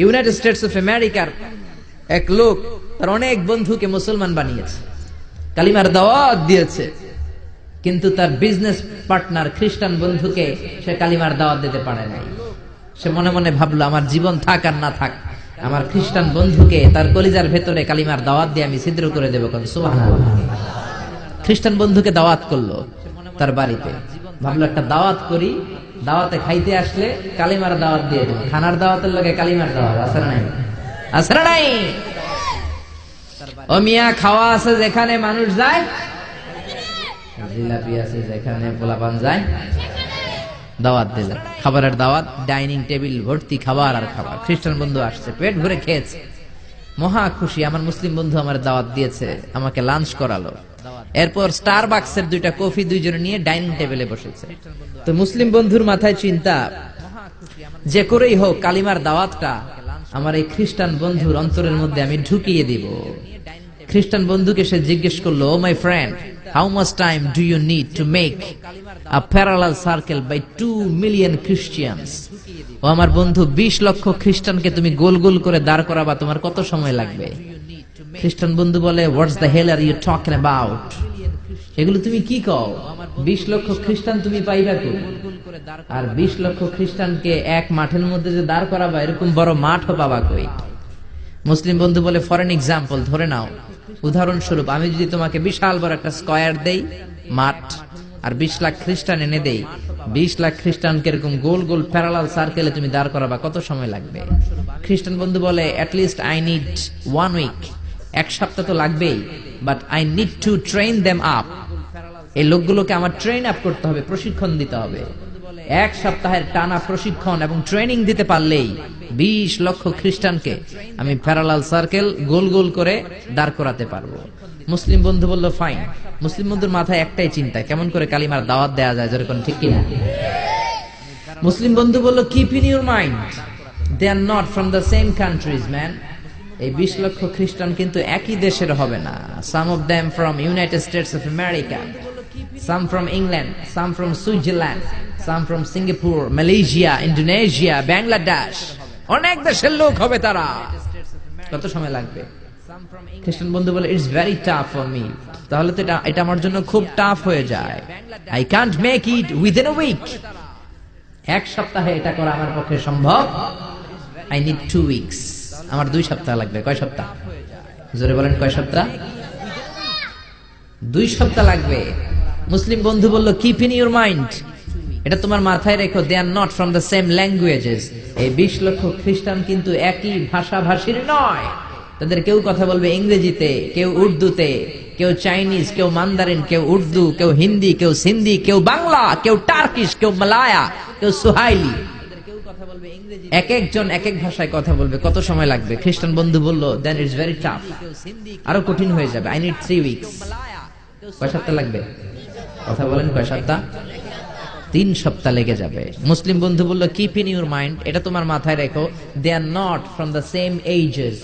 United States of আমেরিকার এক লোক তার অনেক বন্ধুকে মুসলমান বানিয়েছে, কালিমার দাওয়াত দিয়েছে, কিন্তু তার বিজনেস পার্টনার খ্রিস্টান বন্ধুকে সে কালিমার দাওয়াত দিতে পারে নাই। সে মনে মনে ভাবলো, আমার জীবন থাক আর না থাক, আমার খ্রিস্টান বন্ধুকে তার কলিজার ভেতরে কালিমার দাওয়াত দিয়ে আমি ছিদ্র করে দেবো। সুবহানাল্লাহ। খ্রিস্টান বন্ধুকে দাওয়াত করলো তার বাড়িতে, ভাবলো একটা দাওয়াত করি, দাওয়াতে খাইতে আসলে কালিমার দাওয়াত দিয়ে দেবো। খানার দাওয়াতের লগে কালিমার দাওয়াত আছে না নাই? আছে না নাই? ও মিয়া, খাওয়া আছে যেখানে মানুষ যায়, জিলাপি আছে যেখানে পোলাপান যায়, দাওয়াত দিলেন, খাবারের দাওয়াত, ডাইনিং টেবিল ভর্তি খাবার আর খাবার। খ্রিস্টান বন্ধু আসছে, পেট ভরে খেয়েছে, মহা খুশি, আমার মুসলিম বন্ধু আমার দাওয়াত দিয়েছে, আমাকে লাঞ্চ করালো। এরপর স্টারবাকসের 2টা কফি দুইজনে নিয়ে ডাইনিং টেবিলে বসেছে। তো মুসলিম বন্ধুর মাথায় চিন্তা, যে করেই হোক কালিমার দাওয়াতটা আমার এই খ্রিস্টান বন্ধুর অন্তরের মধ্যে আমি ঢুকিয়ে দিব। খ্রিস্টান বন্ধুকে সে জিজ্ঞেস করলো, oh my friend, how much time do you need to make a parallel circle by 2 million Christians? ও আমার বন্ধু, 20 লক্ষ খ্রিস্টানকে তুমি গোল গোল করে দাঁড় করাবা, তোমার কত সময় লাগবে? খ্রিস্টান বন্ধু বলে, what's the hell are you talking about? এগুলো তুমি কি কও? 20 লক্ষ খ্রিস্টান তুমি পাইবা কই? আর 20 লক্ষ খ্রিস্টানকে এক মাঠের মধ্যে যে দাঁড় করাবা, এরকম বড় মাঠও পাবা কই? মুসলিম বন্ধু বলে, ফর এন এক্সাম্পল, ধরে নাও, উদাহরণস্বরূপ আমি যদি তোমাকে বিশাল বড় একটা স্কয়ার দেই, মাঠ, আর 20 লাখ খ্রিস্টান এনে দেই, 20 লাখ খ্রিস্টানকে এরকম গোল গোল প্যারালাল সার্কেলে তুমি দাঁড় করাবা, কত সময় লাগবে? খ্রিস্টান বন্ধু বলে, at least I need 1 week, 1 সপ্তাহ তো লাগবেই, but I need to train them up. এই লোকগুলোকে আমার ট্রেন আপ করতে হবে, প্রশিক্ষণ দিতে হবে। 1 সপ্তাহের টানা প্রশিক্ষণ এবং ট্রেনিং দিতে পারলেই 20 লক্ষ খ্রিস্টানকে আমি প্যারালাল সার্কেল গোল গোল করে দাঁড় করাতে পারবো। মুসলিম বন্ধু বলল, ফাইন। মুসলিম বন্ধুর মাথায় একটাই চিন্তা, কেমন করে কালিমার দাওয়াত দেয়া যায়, যেরকম, ঠিক কিনা? মুসলিম বন্ধু বলল, keep in your mind, they are not from the same countries man. এই 20 লক্ষ খ্রিস্টান কিন্তু একই দেশের হবে না। Some of them from United States of America, some from England, some from Switzerland, some from Singapore, Malaysia, Indonesia, Bangladesh. অনেক দেশের লোক হবে তারা। কত সময় লাগবে? খ্রিস্টান বন্ধু বলে, it's very tough for me. তাহলে তো এটা আমার জন্য খুব টাফ হয়ে যায়। I can't make it within a week. 1 সপ্তাহে এটা করা আমার পক্ষে সম্ভব। I need 2 weeks. আমার 2 সপ্তাহ লাগবে। কয় সপ্তাহ? জোরে বলেন, কয় সপ্তাহ? 2 সপ্তাহ লাগবে। মুসলিম বন্ধু বলল, কিপ ইন ইউর মাইন্ড, এটা তোমার মাথায় রেখো, they are not from the same languages. এই 20 লক্ষ খ্রিস্টান কিন্তু একই ভাষাভাষীর নয়। তাদের কেউ কথা বলবে ইংরেজিতে, কেউ উর্দুতে, কেউ চাইনিজ, কেউ মান্দারিন, কেউ উর্দু, কেউ হিন্দি, কেউ সিন্ধি, কেউ বাংলা, কেউ টার্কিশ, কেউ মালায়া, কেউ সুহাইলি। এক একজন এক এক ভাষায় কথা বলবে, কত সময় লাগবে? খ্রিস্টান বন্ধু বলল, দেন ইটস ভেরি টাফ, আরো কঠিন হয়ে যাবে। I need 3 weeks. কয় সপ্তাহ লাগবে? কথা বলেন, কয় সপ্তাহ? 3 সপ্তাহ লেগে যাবে। মুসলিম বন্ধু বলল, কিপ ইন ইউর মাইন্ড, এটা তোমার মাথায় রেখো, they are not from the same ages.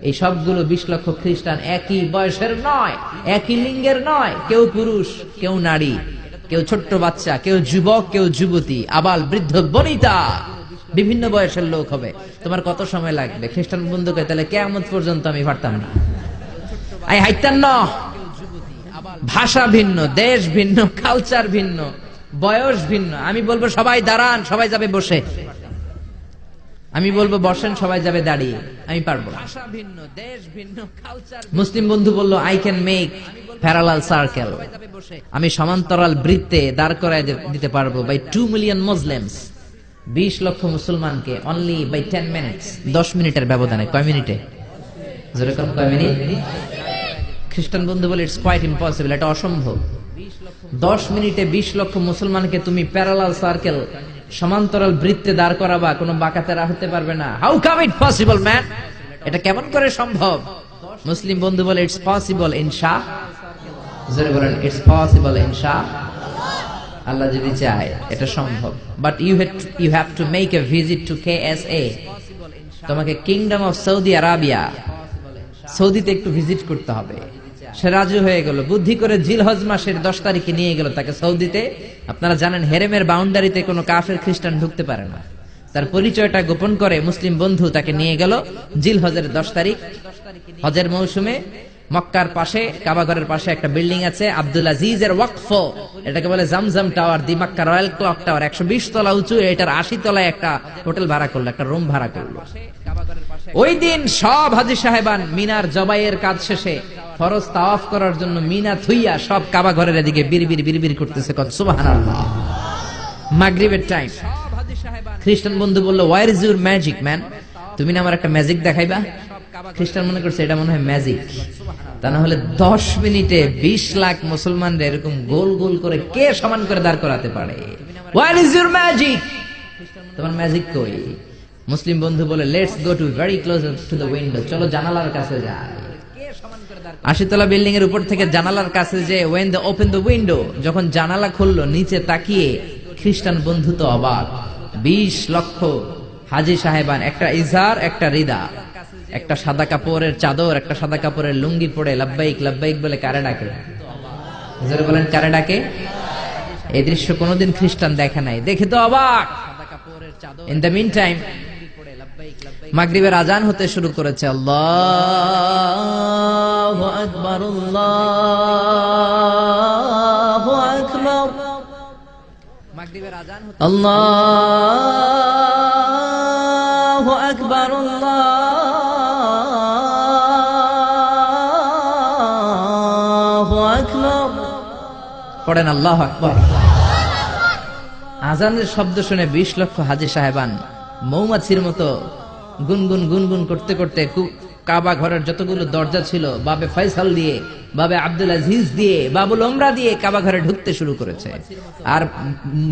এই সবগুলো 20 লক্ষ খ্রিস্টান একই বয়সের নয়, একই লিঙ্গের নয়। কেউ পুরুষ, কেউ নারী, কেউ ছোট্ট বাচ্চা, কেউ যুবক, কেউ যুবতী, আবাল বৃদ্ধ বনিতা, বিভিন্ন বয়সের লোক হবে। তোমার কত সময় লাগবে? খ্রিস্টান বন্ধুকে, তাহলে কিয়ামত পর্যন্ত আমি পারতাম না, আই হাইতাম না। ভাষা ভিন্ন, দেশ ভিন্ন, কালচার ভিন্ন, বয়স ভিন্ন। আমি বলবো সবাই দাঁড়ান, সবাই যাবে বসে। আমি বলবো বসেন, সবাই যাবে দাঁড়িয়ে। আমি পারবো না। মুসলিম বন্ধু বলল, I can make parallel circle, আমি সমান্তরাল বৃত্তে দাঁড় করায় দিতে পারবো, বাই 2 মিলিয়ন মুসলিমস, 20 লক্ষ মুসলমানকে, অনলি বাই 10 মিনিটস, 10 মিনিটের ব্যবধানে। কয় মিনিটে? যেরকম কয় মিনিট? খ্রিস্টান বন্ধু বলে, ইটস কোয়াইট ইম্পসিবল, এটা অসম্ভব। 10 মিনিটে 20 লক্ষ মুসলমানকে তুমি প্যারালাল সার্কেল, সমান্তরাল বৃত্তে দাঁড় করাবা, কোনো বাঁকাতেরা হতে পারবে না। How come it possible man, এটা কেমন করে সম্ভব? মুসলিম বন্ধু বলে, ইটস পসিবল ইনশা। জোরে বলেন, ইটস পসিবল ইনশা। আল্লাহ যদি চায় এটা সম্ভব। But you have to make a visit to KSA, তোমাকে কিংডম অফ সৌদি আরাবিয়া, সৌদিতে একটু ভিজিট করতে হবে। সে রাজি হয়ে গেল। বুদ্ধি করে জিলহজ মাসের 10 তারিখে নিয়ে গেল তাকে সৌদিতে। আপনারা জানেন, হেরেমের বাউন্ডারিতে কোনো কাফের খ্রিস্টান ঢুকতে পারে না। তার পরিচয়টা গোপন করে মুসলিম বন্ধু তাকে নিয়ে গেল জিলহজের 10 তারিখ হজের মৌসুমে মক্কার পাশে কাবাঘরের পাশে একটা বিল্ডিং আছে আব্দুল আজিজের ওয়াকফ, এটাকে বলে জামজাম টাওয়ার, দি মক্কা রয়্যাল ক্লক টাওয়ার, 120 তলা উঁচু। এটার 80 তলায় একটা হোটেল ভাড়া করলো, একটা রুম ভাড়া করলো। ওই দিন সব হাজী সাহেবান মিনার জবাইয়ের কাজ শেষে ফরজ তাওয়াফ করার জন্য মিনা থুইয়া সব কাবাঘরের এদিকে বিড়বিড় করতেছে, সুবহানাল্লাহ। মাগরিবের টাইম। খ্রিস্টান বন্ধু বলল, where is your magic man? তুমি না আমার একটা ম্যাজিক দেখাইবা? খ্রিস্টান মনে করছে এটা মনে হয় ম্যাজিক। তা না হলে 10 মিনিটে 20 লাখ মুসলমানরা এরকম গোল গোল করে কে সমান করে দাঁড় করাতে পারে? What is your magic? তোমার ম্যাজিক কই? মুসলিম বন্ধু বলে, let's go to very close to the window, চলো জানালার কাছে যাই। 80 তলা বিল্ডিং এর উপর থেকে জানালার কাছে যে when they open the window, যখন জানালা খুললো নিচে তাকিয়ে খ্রিস্টান বন্ধু তো অবাক। 20 লক্ষ হাজী সাহেবান, একটা ইজার, একটা রিদা, একটা সাদা কাপড়ের চাদর, একটা সাদা কাপড়ের লুঙ্গি পরে লাব্বাইক লাব্বাইক বলে কারে ডাকে? জোরে বলেন, কারে ডাকে? এই দৃশ্য কোনোদিন খ্রিস্টান দেখে নাই, দেখে তো অবাক। ইন দ্য মিন টাইম মাগরিবের আজান হতে শুরু করেছে। আল্লাহু আকবার, আল্লাহু আকবার। মাগরিবের আজান হতে আল্লাহু আকবার, আল্লাহু আকবার পড়েন, আল্লাহু আকবার। আজানের শব্দ শুনে 20 লক্ষ হাজী সাহেবান মৌমাছির মতো গুনগুন গুনগুন করতে করতে কাবা ঘরের যতগুলো দরজা ছিল বাবে ফয়সাল দিয়ে, বাবে আব্দুল আজিজ দিয়ে, বাবুল ওমরা দিয়ে কাবা ঘরে ঢুকতে শুরু করেছে। আর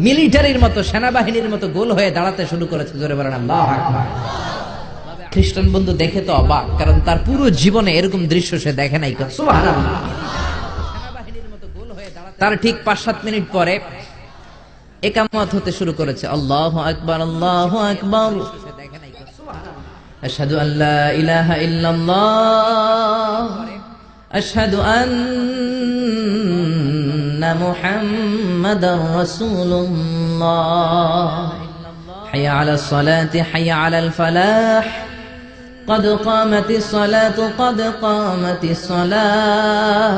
মিলিটারির মতো, সেনাবাহিনীর মতো গোল হয়ে দাঁড়াতে শুরু করেছে। জোরে বলেন আল্লাহু আকবার। খ্রিস্টান বন্ধু দেখে তো অবাক, কারণ তার পুরো জীবনে এরকম দৃশ্য সে দেখে নাই। সুবহানাল্লাহ। তার ঠিক 5-7 মিনিট পরে ইকামত হতে শুরু করেছে। আল্লাহু আকবার, আল্লাহু আকবার। আশহাদু আল্লা ইলাহা ইল্লাল্লাহ, আশহাদু আন্না মুহাম্মাদার রাসূলুল্লাহ, হাইয়া আলাস সালাতি হাইয়া আলাল ফালাহ, قد قامت الصلاة قد قامت الصلاة,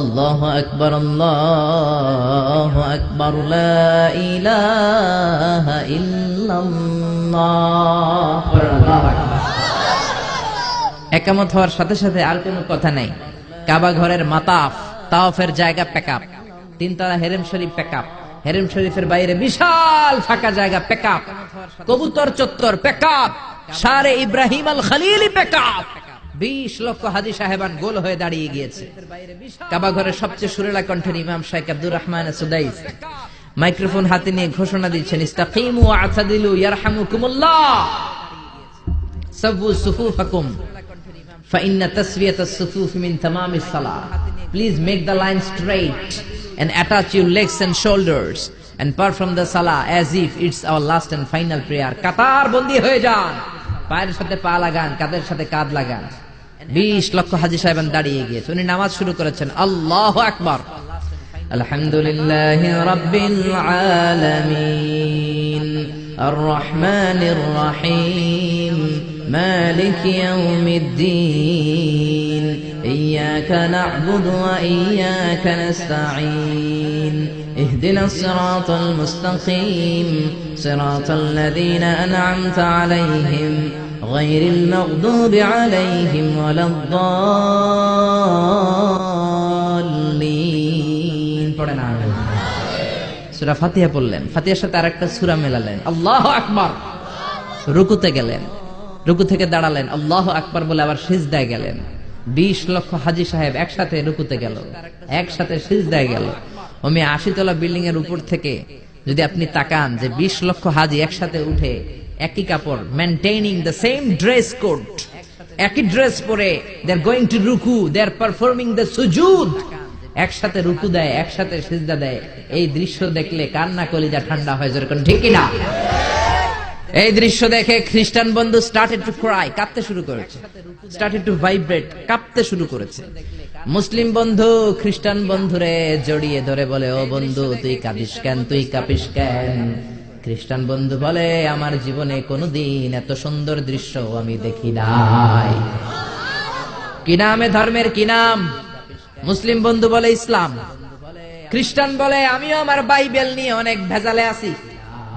الله أكبر الله أكبر لا إله إلا الله. একামত হওয়ার সাথে সাথে আর কোনো কথা নাই। কাবা ঘরের মাতাফ তাওয়াফের জায়গা প্যাকআপ, 3 তলা হেরেম শরীফ প্যাকআপ, হেরেম শরীফের বাইরে বিশাল ফাঁকা জায়গা প্যাকআপ, কবুতর চত্বর প্যাকআপ, শারে ইব্রাহিম আল খলিলি প্যাকআপ। 20 লক্ষ হাজী সাহেবান গোল হয়ে দাঁড়িয়ে গিয়েছে। কাবা ঘরের সবচেয়ে সুরেলা কণ্ঠের ইমাম শাইখ আব্দুর রহমান সুদাইস মাইক্রোফোন হাতে নিয়ে ঘোষণা দিচ্ছেন, ইস্তাকিমু ওয়া'তাদিলু ইয়ারহামুকুমুল্লাহ, সাব্বু সুফুফাকুম ফাইন্না তাসওয়িয়াতাস সুফুফ মিন তামামিস সালাহ। Please make the line straight and attach your legs and shoulders and perform the salah as if it's our last and final prayer. কাতার বন্দী হয়ে যান, পায়ের সাথে পা লাগান, কাঁধের সাথে কাঁধ লাগান। 20 লক্ষ হাজী সাহেবান দাঁড়িয়ে গিয়েছে। উনি নামাজ শুরু করেছেন, আল্লাহু আকবার। আলহামদুলিল্লাহি রাব্বিল আলামিন আর রহমানির রহিম মালিকি ইয়াউমিদ্দিন ইয়্যাকা না'বুদু ওয়া ইয়্যাকা নাস্তাঈন ইহদিনাস সিরাতাল মুস্তাকিম সিরাতাল লাযীনা আন'আমতা আলাইহিম গায়রিল মাগদুবি আলাইহিম ওয়ালাদ-দাল্লিন। পড়েন আমিন। সূরা ফাতিহা পড়লেন, ফাতিহার সাথে আরেকটা সূরা মেলালেন, আল্লাহু আকবার। রুকুতে গেলেন, রুকু থেকে দাঁড়ালেন, আল্লাহু আকবার বলে আবার সিজদায় গেলেন। 20 লক্ষ হাজী সাহেব একসাথে রুকুতে গেল, একসাথে সিজদায় গেল। ওমি 80 তলা বিল্ডিং এর উপর থেকে যদি আপনি তাকান যে 20 লক্ষ হাজী একসাথে উঠে একই কাপড়, maintaining the same dress code, একই ড্রেস পরে দে আর গোইং টু রুকু, দে আর পারফর্মিং দ্য সুজুদ, একসাথে রুকু দেয়, একসাথে সিজদা দেয়। এই দৃশ্য দেখলে কান্না কলিজা ঠান্ডা হয়ে যায়, ঠিক কি না? এই দৃশ্য দেখে খ্রিস্টান বন্ধু স্টার্টেড টু ক্রাই, কাঁদতে শুরু করেছে, স্টার্টেড টু ভাইব্রেট, কাঁপতে শুরু করেছে। মুসলিম বন্ধু খ্রিস্টান বন্ধুরে জড়িয়ে ধরে বলে, ও বন্ধু তুই কাঁদিস কেন, তুই কাঁপিস কেন? খ্রিস্টান বন্ধু বলে আমার জীবনে কোনোদিন এত সুন্দর দৃশ্য আমি দেখি নাই। কি নামে ধর্মের কি নাম? মুসলিম বন্ধু বলে ইসলাম, খ্রিস্টান বলে আমিও আমার বাইবেল নিয়ে অনেক ভেজালে আছি,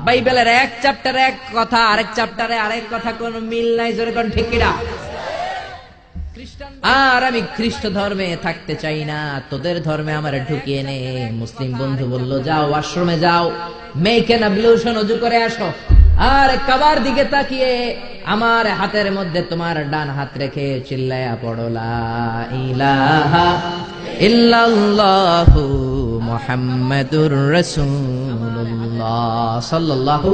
বাইবেলের এক চ্যাপ্টারে এক কথা, আরেক চ্যাপ্টারে আরেক কথা, কোনো মিল নাই, জোরে কোন ঠিক কিনা? আর আমি খ্রিস্ট ধর্মে থাকতে চাই না, তোদের ধর্মে আমার ঢুকিয়ে নে। মুসলিম বন্ধু বলল যাও আশ্রমে যাও, মেক এন অ্যাবলিউশন, ওযু করে আসো, আর কাবার দিকে তাকিয়ে আমার হাতের মধ্যে তোমার ডান হাত রেখে চিল্লায়া পড়ো লা ইলাহা ইল্লাল্লাহু মুহাম্মাদুর রাসূলুল্লাহ সাল্লাল্লাহু